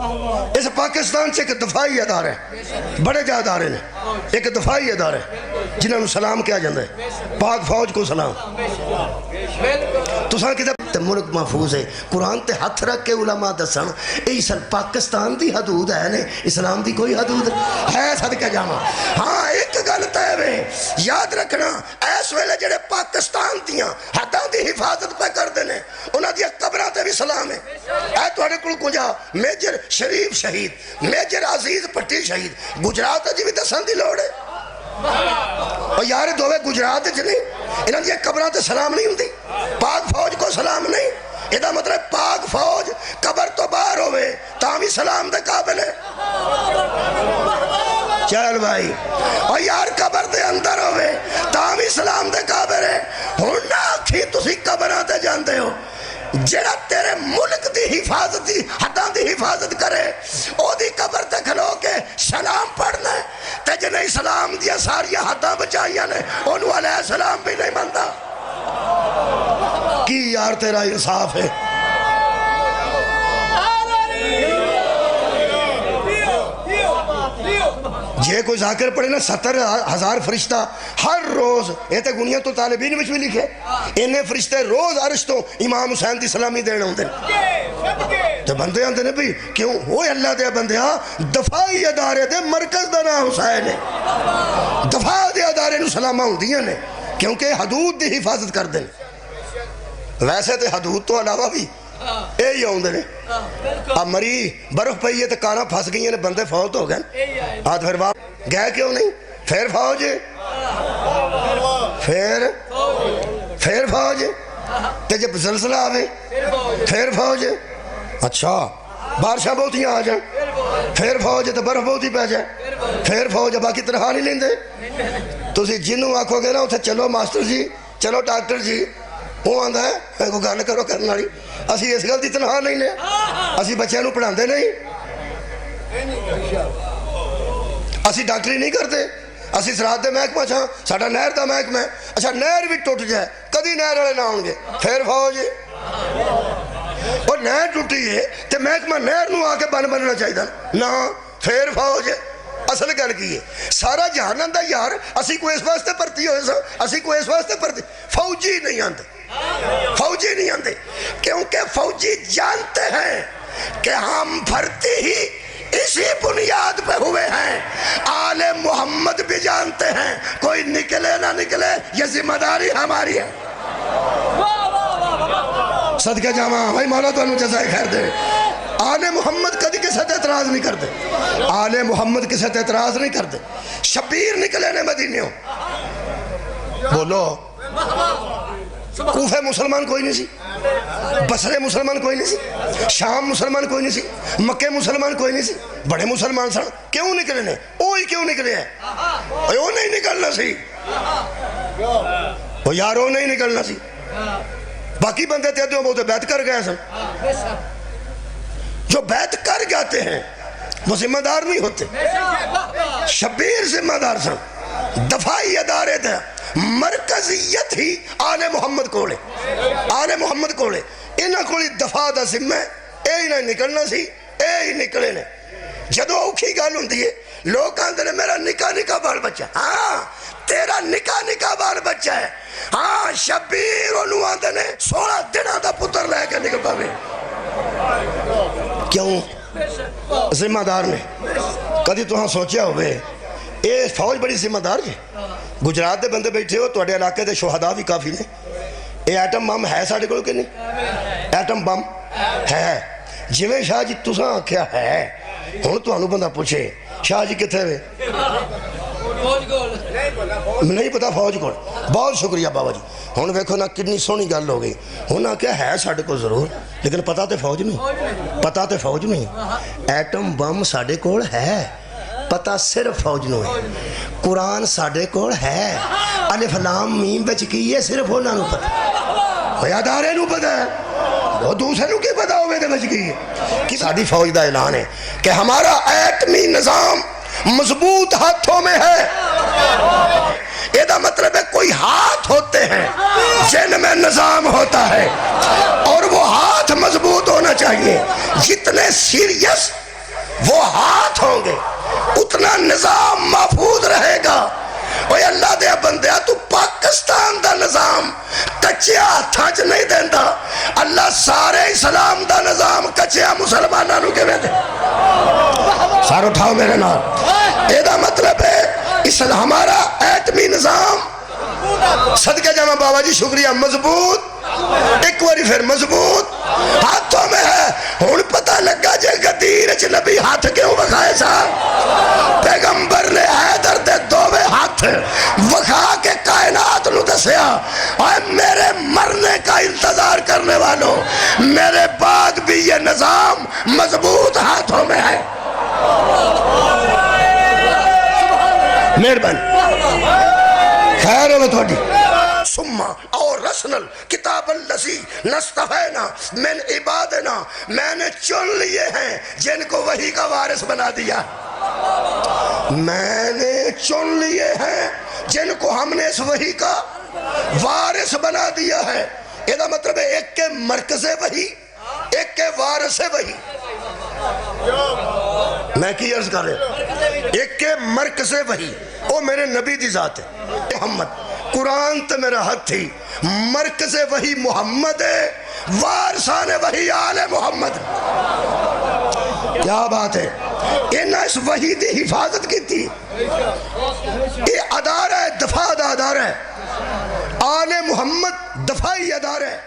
اس پاکستان سے ایک دفاعی ادارے بڑے جا ادارے نے، ایک دفاعی ادارے جنہوں نے سلام کیا جاتا ہے، پاک فوج کو سلام۔ تساں کدھر ملک محفوظ ہے، قرآن تے ہاتھ رکھ کے علماء دسن اے پاکستان دی حدود ہے نے، اسلام دی کوئی حدود ہے؟ صدقہ جاواں۔ ہاں ایک گل تے وے یاد رکھنا، اس ویلے جڑے پاکستان دیاں حداں دی حفاظت پہ کردے نے انہاں دی قبراں تے بھی سلام ہے۔ اے تہاڈے کول کجا میجر شریف شہید، میجر عزیز پٹی شہید، گجرات جی بھی دسن دی لوڑ ہے؟ اور یار دووے گجرات وچ نہیں، انہاں دی قبراں تے سلام نہیں ہوندی، پاک فوج کو سلام نہیں؟ یہ مطلب پاک فوج قبر تو باہر ہوئے تاں بھی سلام دے قابل ہے؟ چل بھائی، اور یار قبر دے اندر ہوئے تاں بھی سلام دے قابل ہے؟ ہن نہ آکھی تسی قبراں تے جاندے ہو، جڑا تیرے ملک دی حفاظت دی حداں دی حفاظت کرے او دی قبر تے کھلو کے سلام پڑھنا ہے، تے جنہیں اسلام دیا ساری حداں بچائیاں نے انہوں علیہ السلام بھی نہیں بنتا۔ کی یار تیرا انصاف ہے؟ جے کوئی ذاکر پڑھے نا 70,000 فرشتہ ہر روز، یہ تے گنیا تو طالبین میں بھی لکھے، انہیں فرشتے روز عرش تو امام حسین دی سلامی دینا ہوندے تو بندے آندے نے بھی کیوں ہوئے اللہ دے بندے ہاں دفاعی ادارے دے مرکز دا نام حسین ہے، دفاع دے ادارے نو سلامہ ہوندیاں نے کیونکہ حدود دی حفاظت کر دیں۔ ویسے تے حدود تو علاوہ بھی اے ہی ہوندے نے، اب مری برف پئی ہے تو کانا پھنس گئی ہیں بندے فوت ہو گئے، آج پھر باپ گئے کیوں نہیں؟ پھر فوج پھر فوج تے جب زلزلہ آوے پھر فوج، اچھا بارشاں بہتیاں آ جائیں پھر فوج ہے تو برف بہتی پہ جائے پھر فوج ہے، باقی تنہا نہیں لیندے۔ تسی جنوں آکھو گے نا اتھے چلو ماسٹر جی، چلو ڈاکٹر جی، وہ آندہ ہے میں کو گل کرو کرنا والی، اسی اس گل دی تنہا نہیں لے، اسی بچیاں نو پڑھاندے نہیں، اسی ڈاکٹری نہیں کرتے، اسی زراعت دے محکمہ چھاں، ساڈا نہر دا محکمہ ہے، اچھا نہر بھی ٹوٹ جائے کدی نہر والے نہ ہون گے پھر فوج، اور نہر ٹوٹی ہے تے محکمہ نہر نو آ کے بننا چاہیے نہ پھر فوج۔ اصل گل کی ہے سارا جہان دا یار اسی کو اس واسطے پرتی ہوئے سا، اسی کو اس واسطے پرتی فوجی نہیں آندے، فوجی نہیں آندے کیونکہ فوجی جانتے ہیں کہ ہم بھرتی ہی اسی بنیاد پہ ہوئے ہیں، آل محمد بھی جانتے ہیں کوئی نکلے نہ نکلے یہ ذمہ داری ہماری ہے۔ صدقہ جامعہ بھائی مولا تو انہوں جزائے خیر دے، آل محمد کدی کے ساتھ اعتراض نہیں کرتے، آل محمد کے ساتھ اعتراض نہیں کرتے۔ شبیر نکلے نے مدینیوں، بولو کوفہ مسلمان کوئی نہیں سی، بصرے مسلمان کوئی نہیں سی، شام مسلمان کوئی نہیں سی، مکہ مسلمان کوئی نہیں سی، بڑے مسلمان سن، کیوں نکلے نے؟ اوہی کیوں نکلے ہیں؟ وہ نہیں نکلنا سی، وہ یاروں نہیں نکلنا سی، باقی بندے تھے تو وہ بیعت کر گئے سن، جو بیعت کر جاتے ہیں وہ ذمہ دار نہیں ہوتے۔ شبیر ذمہ دار سن، دفاعی ادارے تھے، مرکزیت ہی آل محمد کوڑے، آل محمد کوڑے، انہاں کوڑی دفاع دا ذمہ اے ہی نہیں نکلنا سی، اے ہی نکلے نے۔ جدو اوکھی گال ہوں دیئے لوگ کہتے ہیں میرا نکا بال بچہ، ہاں تیرا نکا بال بچہ ہے، ہاں شبیر انہوں آتے ہیں 16 دنہ دا پتر لے کے نکل پاوے، کیوں؟ ذمہ دار نے۔ کدی تو ہاں سوچیا ہوئے اے فوج بڑی ذمہ دار جی، گجرات دے بندے بیٹھے ہو توڑے علاقے دے شہداء بھی کافی نے، اے ایٹم بم ہے ساڑھے کو کہ نہیں؟ ایٹم بم ہے، جویں شاہ جی تساں کیا ہے، ہون تو انہوں بندہ پوچھے شاہ جی کتھے ہوئے؟ نہیں پتا فوج کون، بہت شکریہ بابا جی، ہون ویکھو نا کتنی سونی گل ہو گئی، ہونا کیا ہے ساڑھے کو ضرور لیکن پتا تے فوج نہیں، پتا تے فوج نہیں، ایٹم بم ساڑھے کول ہے، پتا صرف فوج نو ہے، قرآن ساڑھے کول ہے، الف لام میم بچ کی ہے صرف ہونا نو پتا، خیادارے نو پتا ہے، وہ دوسرے نو کی پتا ہوئے دے بچ کی ہے، کہ ساڑھی فوج دا اعلان ہے کہ ہمارا ایٹمی نظام مضبوط ہاتھوں میں ہے، یہ دا مطلب ہے کوئی ہاتھ ہوتے ہیں جن میں نظام ہوتا ہے اور وہ ہاتھ مضبوط ہونا چاہیے، جتنے سیریس وہ ہاتھ ہوں گے اتنا نظام محفوظ رہے گا۔ اوے اللہ دے بندیا تو پاکستان دا نظام کچیا ہاتھاں چ نہیں دیندا، اللہ سارے اسلام دا نظام کچیا مسلماناں نوں کیویں دے؟ سار اٹھاؤ میرے نال، اے دا مطلب ہے اسلام ہمارا ایٹمی نظام صدقہ جامع بابا جی شکریہ مضبوط، ایک واری پھر مضبوط ہاتھوں میں ہے۔ ہن پتہ لگا جے غدیر چ نبی ہاتھ کیوں وکھائے سا؟ پیغمبر نے حیدر دے دوویں ہاتھ وکھا کے کائنات نو دسیا، اور میرے مرنے کا انتظار کرنے والوں میرے بعد بھی یہ نظام مضبوط ہاتھوں میں ہے۔ مہربانی خیر ہو تھوڑی سما اور رسنل کتاب اللذی نستفینا من عبادنا، میں نے چن لیے ہیں جن کو وحی کا وارث بنا دیا، میں نے چن لیے ہیں جن کو ہم نے اس وحی کا وارث بنا دیا ہے۔ یہ دا مطلب ہے ایک کے مرکز وحی، ایک کے وارث وحی۔ میں کی عرض کر رہے ایک کے مرکز وحی، وہ میرے نبی دی ذات ہے محمد، قرآن تے میرا ہاتھ تھی، مرکز وحی محمد ہے، وارثان وحی آل محمد۔ کیا بات ہے، انہاں اس وحی دی حفاظت کی تھی، یہ ادارہ ہے، دفاع دا ادارہ ہے، آل محمد دفاعی ادارہ ہے۔